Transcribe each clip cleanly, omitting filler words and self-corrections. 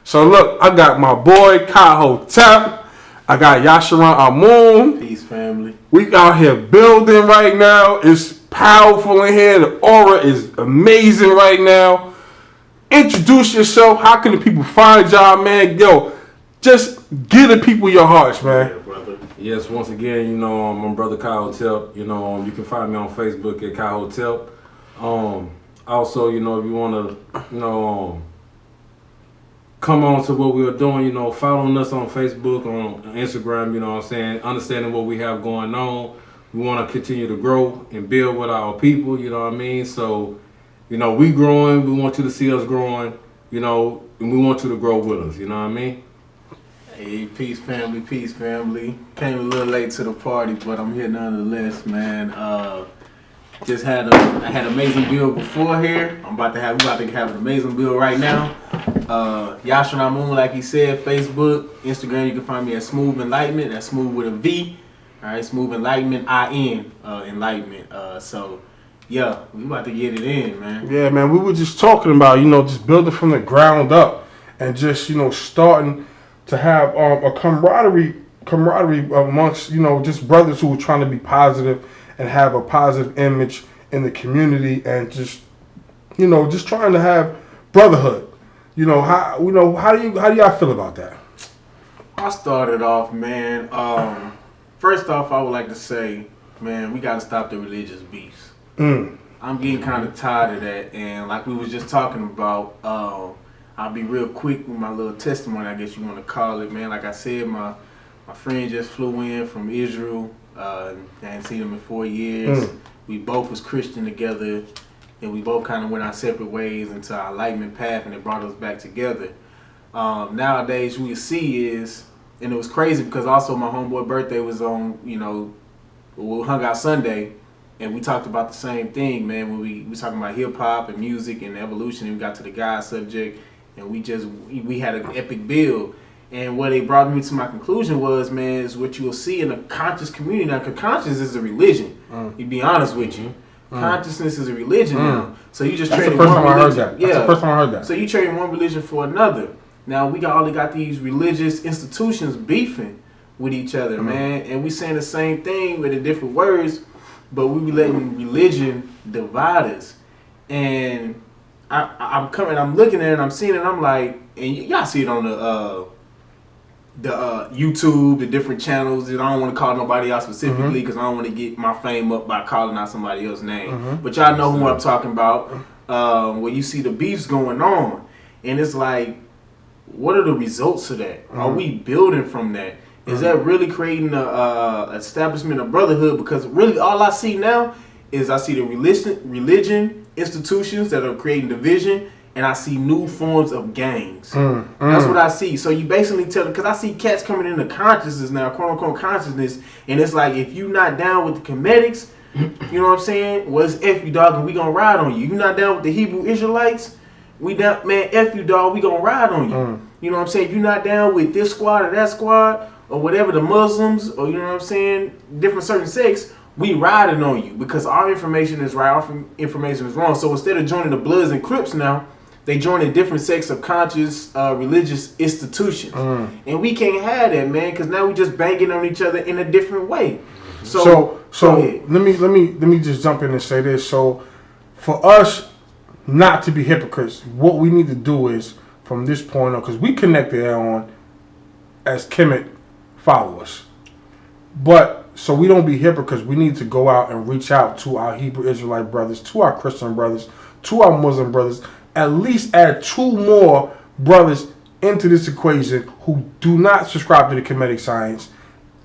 So look, I got my boy Hotep. I got Yahshron Amun. Peace, family. We out here building right now. It's powerful in here. The aura is amazing right now. Introduce yourself. How can the people find y'all, man? Yo, just give the people your hearts, man. Yeah, brother. Yes, once again, my brother Hotep. You can find me on Facebook at Hotep. Also, if you want to, come on to what we are doing, following us on Facebook, on Instagram, understanding what we have going on. We want to continue to grow and build with our people, So, we growing, we want you to see us growing, and we want you to grow with us, Hey, peace, family, peace, family. Came a little late to the party, but I'm here nonetheless, man. I had an amazing build before here. We about to have an amazing build right now. Yahshron Amun, like he said, Facebook, Instagram, you can find me at Smooth Enlightenment. That's smooth with a V. All right, Smooth Enlightenment, I-N, Enlightenment. So, yeah, we about to get it in, man. Yeah, man, we were just talking about, just building from the ground up and just, starting to have a camaraderie amongst, just brothers who are trying to be positive and have a positive image in the community and just, just trying to have brotherhood. How do y'all feel about that? I started off, man. First off, I would like to say, man, we got to stop the religious beefs. I'm getting kind of tired of that, and like we was just talking about, I'll be real quick with my little testimony, I guess you want to call it, man. Like I said, my friend just flew in from Israel. I hadn't seen him in 4 years. We both was Christian together, and we both kind of went our separate ways into our enlightenment path, and it brought us back together. Nowadays, what you see is, and it was crazy because also my homeboy birthday was on, we hung out Sunday, and we talked about the same thing, man. When we was talking about hip hop and music and evolution, and we got to the God subject, and we had an epic build. And what it brought me to my conclusion was, man, is what you will see in a conscious community now. Because conscious is a religion. To be honest with you, consciousness is a religion now. So you just trading one religion. That's the first time I heard that. So you trading one religion for another. Now we only got these religious institutions beefing with each other, man, and we saying the same thing with the different words, but we be letting religion divide us. And I'm looking at it, and I'm seeing it, and I'm like, and y'all see it on the YouTube, the different channels. And I don't want to call nobody out specifically because I don't want to get my fame up by calling out somebody else's name. But y'all know who I'm talking about. Where you see the beefs going on, and it's like, what are the results of that? Are we building from that? Is that really creating a establishment of brotherhood? Because really, all I see now is I see the religion institutions that are creating division. And I see new forms of gangs. That's what I see. So you basically because I see cats coming into consciousness now, quote unquote consciousness, and it's like, if you not down with the Comedics, you know what I'm saying? Well, it's F you, dog, and we gonna ride on you. You not down with the Hebrew Israelites? We down, man, F you, dog, we gonna ride on you. You know what I'm saying? You not down with this squad or that squad or whatever, the Muslims, or you know what I'm saying, different certain sects, we riding on you because our information is right, our information is wrong. So instead of joining the Bloods and Crips now, they join a different sects of conscious religious institutions. And we can't have that, man, because now we just banging on each other in a different way. So let me just jump in and say this. So for us not to be hypocrites, what we need to do is, from this point on, because we connected on as Kemet followers. But so we don't be hypocrites, we need to go out and reach out to our Hebrew Israelite brothers, to our Christian brothers, to our Muslim brothers, at least add 2 more brothers into this equation who do not subscribe to the Kemetic science,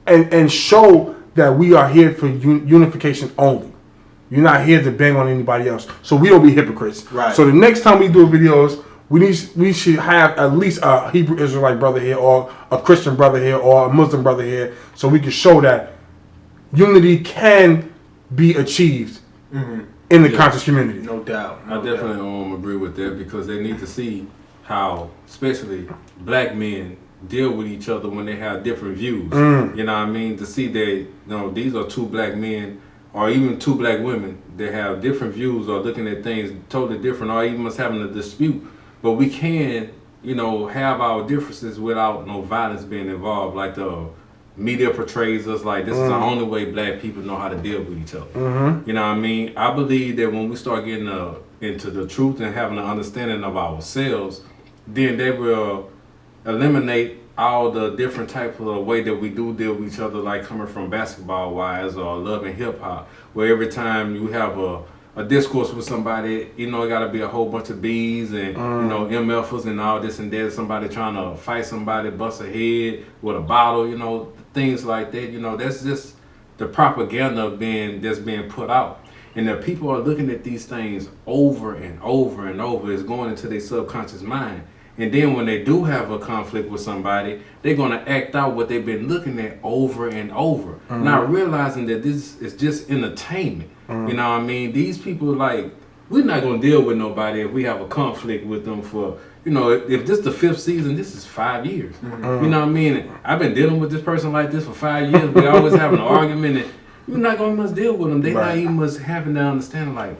and show that we are here for unification only. You're not here to bang on anybody else. So we don't be hypocrites. Right. So the next time we do videos, we should have at least a Hebrew Israelite brother here, or a Christian brother here, or a Muslim brother here, so we can show that unity can be achieved in the conscious community. No doubt. I definitely agree with that, because they need to see how, especially black men, deal with each other when they have different views. You know what I mean? To see that, these are 2 black men, or even 2 black women that have different views or looking at things totally different, or even us having a dispute. But we can have our differences without no violence being involved. Like the media portrays us like this is the only way black people know how to deal with each other. You know what I mean? I believe that when we start getting into the truth and having an understanding of ourselves, then they will eliminate all the different types of way that we do deal with each other, like coming from basketball wise or love and hip hop, where every time you have a discourse with somebody, it got to be a whole bunch of B's and MFs and all this and that. Somebody trying to fight somebody, bust a head with a bottle, things like that. That's just the propaganda that's being put out, and the people are looking at these things over and over and over. It's going into their subconscious mind. And then when they do have a conflict with somebody, they're going to act out what they've been looking at over and over, not realizing that this is just entertainment. You know what I mean? These people, we're not going to deal with nobody if we have a conflict with them for, if this is the 5th season, this is 5 years. You know what I mean? I've been dealing with this person like this for 5 years. We always have an argument, and you're not going to must deal with them. They not even must having that understanding,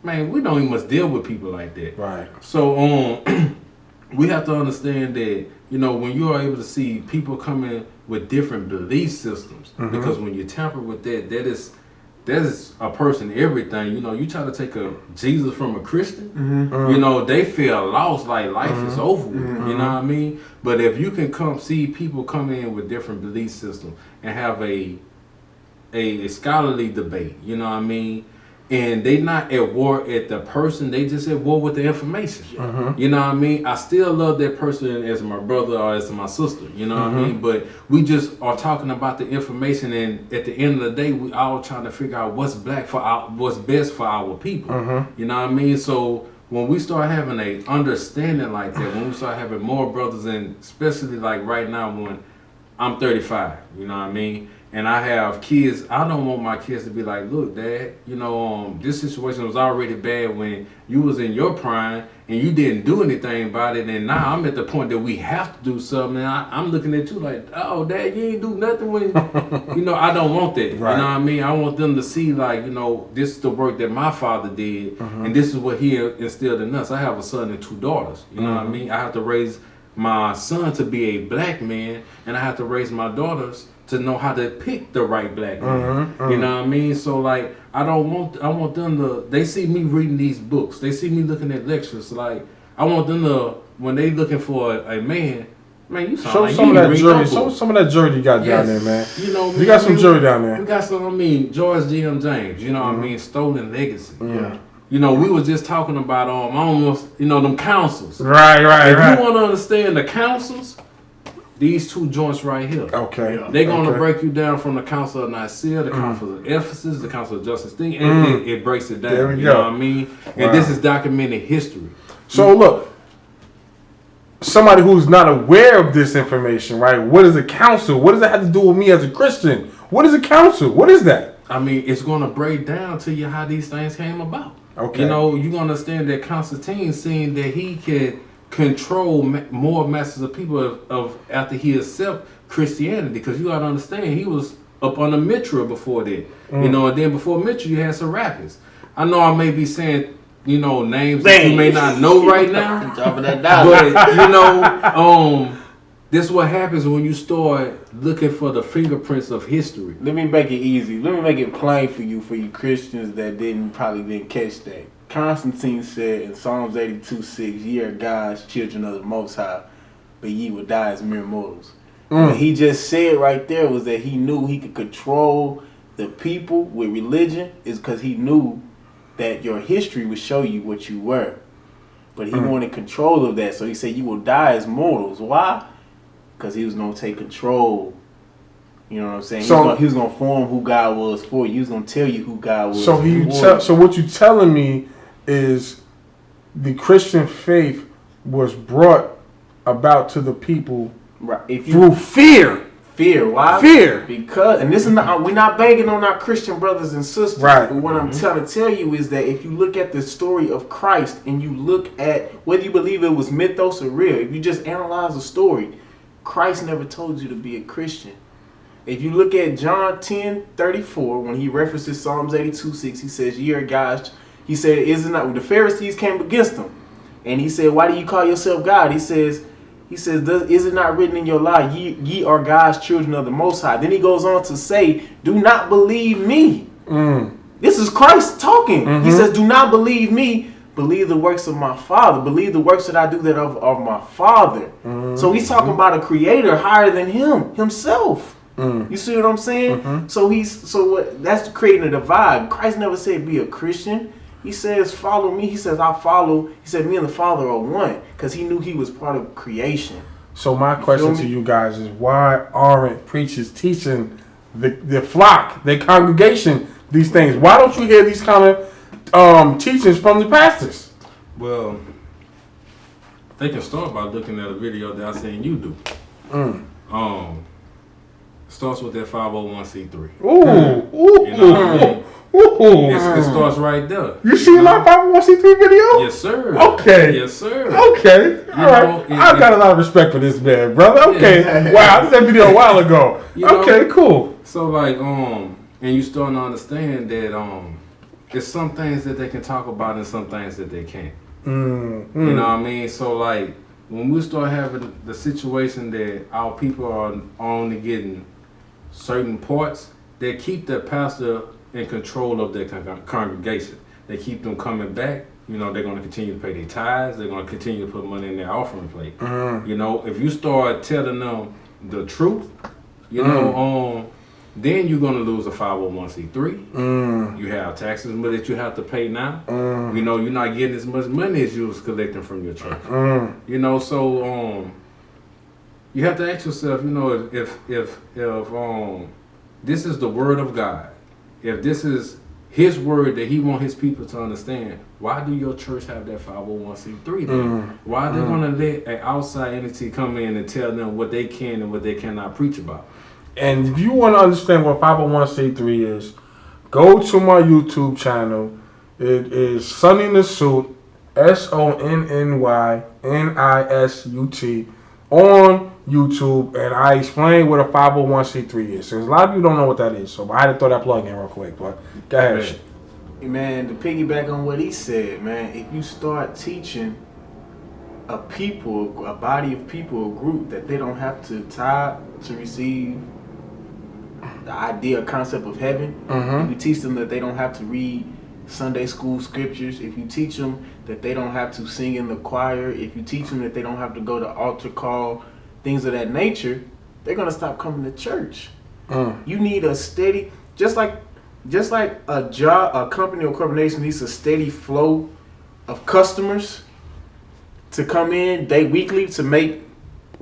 man, we don't even must deal with people like that. Right. So, we have to understand that, when you are able to see people coming with different belief systems, because when you tamper with that is a person everything. You try to take a Jesus from a Christian, they feel lost, like life is over with. You know what I mean? But if you can come see people come in with different belief systems and have a scholarly debate, you know what I mean? And they not at war at the person, they just at war with the information. You know what I mean? I still love that person as my brother or as my sister, you know what I mean? But we just are talking about the information, and at the end of the day, we all trying to figure out what's best for our people. You know what I mean? So when we start having a understanding like that, when we start having more brothers, and especially like right now when I'm 35, you know what I mean? And I have kids, I don't want my kids to be like, look, Dad, this situation was already bad when you was in your prime and you didn't do anything about it. And now I'm at the point that we have to do something. And I'm looking at you like, oh, Dad, you ain't do nothing when, I don't want that. Right. You know what I mean? I want them to see this is the work that my father did. And this is what he instilled in us. I have a son and 2 daughters. You know what I mean? I have to raise my son to be a black man, and I have to raise my daughters to know how to pick the right black man. You know what I mean? So I want them to, they see me reading these books. They see me looking at lectures. I want them to, when they looking for a man, you sound show like some of that jury. Show some of that jury you got down there, man. You got some jury down there. We got some, George G.M. James, you know what I mean? Stolen legacy. Yeah. We was just talking about almost, them councils. Right. If you want to understand the councils, these 2 joints right here. Okay. They're going to break you down from the Council of Nicaea, the Council of Ephesus, the Council of Justice thing, and it breaks it down. There we you go. know what I mean? And this is documented history. So look, somebody who's not aware of this information, right? What is a council? What does that have to do with me as a Christian? What is a council? What is that? I mean, it's going to break down to you how these things came about. Okay. You're going to understand that Constantine, seeing that he could control more masses of people of after he accepted Christianity, because you got to understand he was up on the Mitra before that, and then before Mitra you had Serapis. I know I may be saying names that you may not know right now, but this is what happens when you start looking for the fingerprints of history. Let me make it easy. Let me make it plain for you Christians that probably didn't catch that. Constantine said in Psalms 82:6, ye are God's children of the Most High, but ye will die as mere mortals. What he just said right there was that he knew he could control the people with religion, is because he knew that your history would show you what you were. But he wanted control of that, so he said you will die as mortals. Why? Because he was going to take control. You know what I'm saying? He was going to form who God was for you. He was going to tell you who God was. So what you telling me is the Christian faith was brought about to the people through fear. Fear. Why? Fear. Because, and this is not, we're not banging on our Christian brothers and sisters. Right. But what I'm trying to tell you is that if you look at the story of Christ and you look at whether you believe it was mythos or real, if you just analyze the story, Christ never told you to be a Christian. If you look at John 10:34, when he references Psalms 82:6, he says, ye are God's. He said, is it not, the Pharisees came against him. And he said, why do you call yourself God? He says, is it not written in your law, ye are God's children of the Most High? Then he goes on to say, do not believe me. This is Christ talking. He says, do not believe me. Believe the works of my Father. Believe the works that I do that of my Father. So he's talking about a creator higher than himself. You see what I'm saying? So that's creating a divide. Christ never said be a Christian. He says follow me. He says I follow. He said me and the Father are one, because he knew he was part of creation. So my question to you guys is, why aren't preachers teaching the flock, their congregation, these things? Why don't you hear these kind of teachings from the pastors? Well, they can start by looking at a video that I seen you do. Starts with that 501c3. Ooh, you know what I mean? It starts right there. You see my 501c3 video? Yes, sir. Okay. Yes, sir. Okay. All right. I got a lot of respect for this man, brother. Okay. Yeah. Wow, I did that video a while ago. Okay, cool. So like, and you starting to understand that there's some things that they can talk about and some things that they can't. You know what I mean? So like, when we start having the situation that our people are only getting certain parts, they keep the pastor in control of their congregation. They keep them coming back. You know, they're going to continue to pay their tithes. They're going to continue to put money in their offering plate. You know, if you start telling them the truth, you know, then you're going to lose a 501c3. You have taxes that you have to pay now. You know, you're not getting as much money as you was collecting from your church. You know, so you have to ask yourself, you know, if this is the word of God, if this is his word that he wants his people to understand, why do your church have that 501c3 then? Why are they going to let an outside entity come in and tell them what they can and what they cannot preach about? And if you want to understand what 501c3 is, go to my YouTube channel. It is Sonny Nisut, SonnyNisut, on YouTube, and I explain what a 501c3 is. So a lot of you don't know what that is, so I had to throw that plug in real quick. But go ahead. Man, to piggyback on what he said, man, if you start teaching a body of people, a group, that they don't have to tithe to receive the idea, concept of heaven, if you teach them that they don't have to read Sunday school scriptures, if you teach them that they don't have to sing in the choir, if you teach them that they don't have to go to altar call, things of that nature, they're going to stop coming to church. You need a steady, just like a job, a company or corporation needs a steady flow of customers to come in weekly to make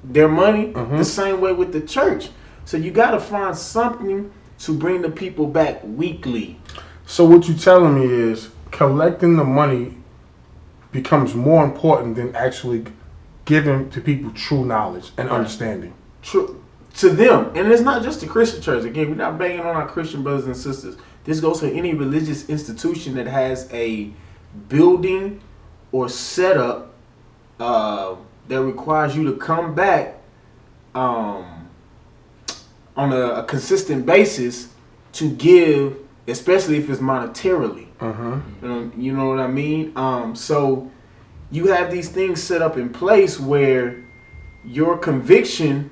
their money, the same way with the church. So you got to find something to bring the people back weekly. So what you're telling me is collecting the money becomes more important than actually giving to people true knowledge and understanding. True to them. And it's not just the Christian church. Again, we're not banging on our Christian brothers and sisters. This goes for any religious institution that has a building or setup that requires you to come back on a consistent basis to give, especially if it's monetarily. You know what I mean? So you have these things set up in place where your conviction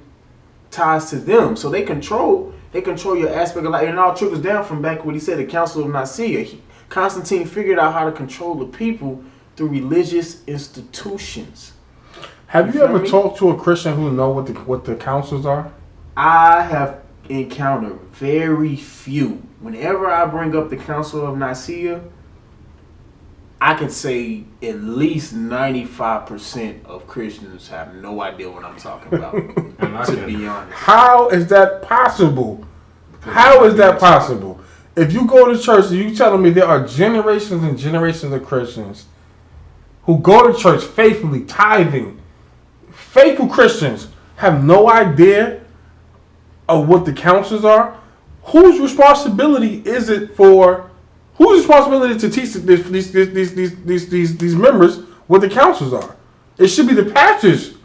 ties to them. So they control your aspect of life. And it all trickles down from back what he said, the Council of Nicaea. Constantine figured out how to control the people through religious institutions. Have you ever talked to a Christian who know what the councils are? I have encountered very few. Whenever I bring up the Council of Nicaea, I can say at least 95% of Christians have no idea what I'm talking about. To be honest. How is that possible? How is that possible? If you go to church, you telling me there are generations and generations of Christians who go to church faithfully, tithing. Faithful Christians have no idea of what the councils are. Whose responsibility is it for? Whose responsibility to teach these members what the councils are? It should be the pastor's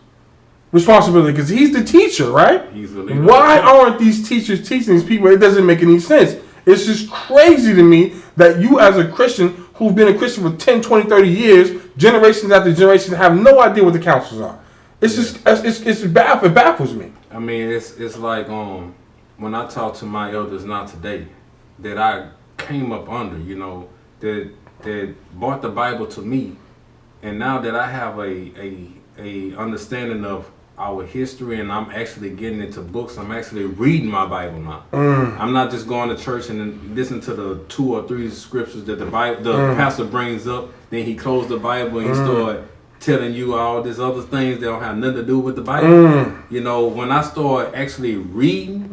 responsibility because he's the teacher, right? He's the leader. Why aren't these teachers teaching these people? It doesn't make any sense. It's just crazy to me that you as a Christian who've been a Christian for 10, 20, 30 years, generations after generation, have no idea what the councils are. It's just, it baffles me. I mean, it's like when I talk to my elders now today, that I came up under, you know, that brought the Bible to me, and now that I have a understanding of our history, and I'm actually getting into books. I'm actually reading my Bible now. I'm not just going to church and then listen to the 2 or 3 scriptures that the pastor brings up. Then he closed the Bible and he started telling you all these other things that don't have nothing to do with the Bible. You know, when I start actually reading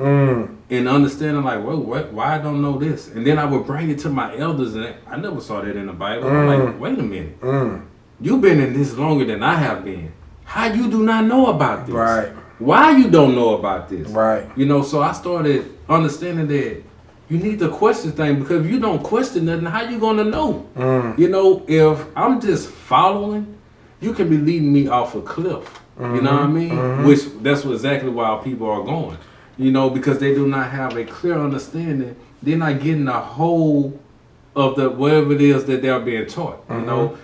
and understanding, like, well, why I don't know this, and then I would bring it to my elders, and I never saw that in the Bible. I'm like, wait a minute, you've been in this longer than I have been. How you do not know about this? Right. Why you don't know about this? Right. You know, so I started understanding that you need to question things, because if you don't question nothing, how you gonna know? You know, if I'm just following, you can be leading me off a cliff. You know what I mean? Which that's exactly why people are going. You know, because they do not have a clear understanding. They're not getting the whole of the whatever it is that they're being taught. You know,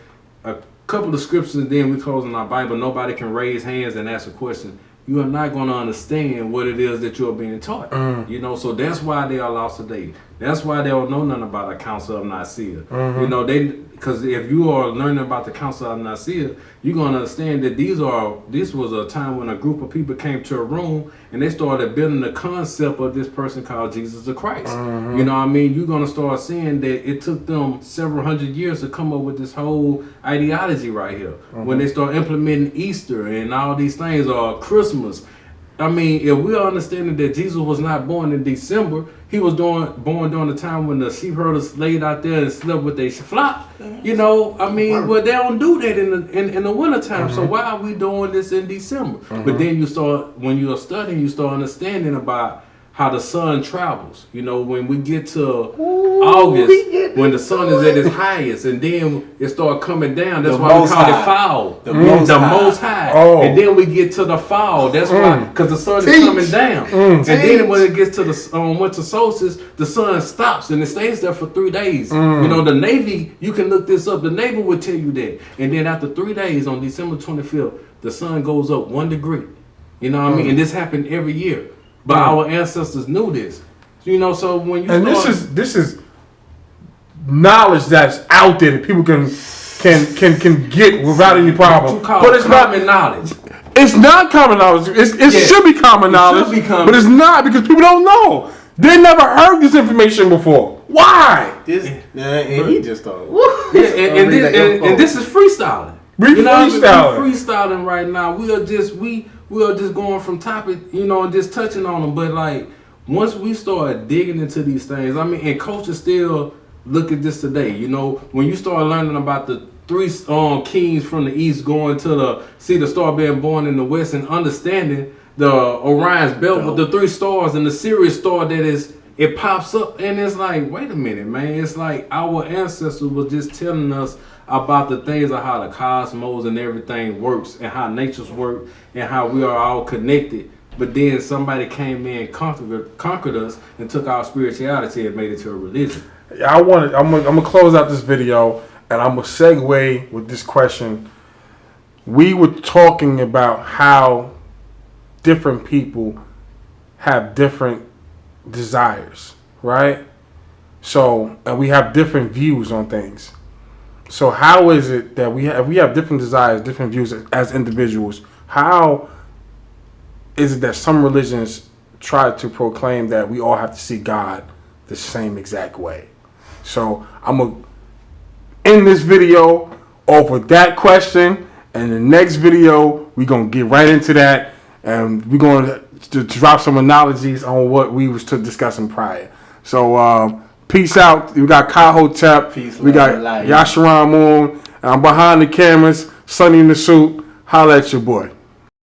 a couple of scriptures, and then we close on our Bible. Nobody can raise hands and ask a question. You are not going to understand what it is that you're being taught. You know, so that's why they are lost today. That's why they don't know nothing about the Council of Nicaea. You know, because if you are learning about the Council of Nicaea, you're going to understand that this was a time when a group of people came to a room and they started building the concept of this person called Jesus the Christ. You know what I mean? You're going to start seeing that it took them several hundred years to come up with this whole ideology right here. When they start implementing Easter and all these things, or Christmas. I mean, if we are understanding that Jesus was not born in December, he was born during the time when the sheep herders laid out there and slept with their flock. You know, I mean, well, they don't do that in the wintertime. So why are we doing this in December? But then when you are studying, you start understanding about how the sun travels. You know, when we get to August, when the sun is at its highest, and then it start coming down. That's why we call it fall. The most high. And then we get to the fall. That's why, because the sun is coming down. And then when it gets to the winter solstice, the sun stops and it stays there for 3 days. You know, the Navy, you can look this up. The Navy will tell you that. And then after 3 days, on December 25th, the sun goes up 1 degree. You know what I mean? And this happened every year. But our ancestors knew this, you know. So when you this is knowledge that's out there that people can get without any problem. But it's common knowledge. It's not common knowledge. It should be common knowledge, but it's not, because people don't know. They never heard this information before. Why? And he just thought. And this is freestyling. We're freestyling right now. We are just going from topic, you know, and just touching on them. But like, once we start digging into these things, I mean, and culture still look at this today. You know, when you start learning about the 3 kings from the east going to the star being born in the west, and understanding the Orion's belt with the 3 stars and the Sirius star it pops up, and it's like, wait a minute, man. It's like our ancestors were just telling us about the things of how the cosmos and everything works, and how nature's work, and how we are all connected. But then somebody came in, conquered us, and took our spirituality and made it to a religion. I'm gonna close out this video, and I'm gonna segue with this question. We were talking about how different people have different desires, right? So, and we have different views on things. So how is it that we have different desires, different views as individuals? How is it that some religions try to proclaim that we all have to see God the same exact way? So I'm going to end this video off with that question, and the next video we're going to get right into that, and we're going to drop some analogies on what we was discussing prior. So peace out. We got Hotep. Peace, we got Yahshron Amun. And I'm behind the cameras, Sonny Nisut. Holla at your boy.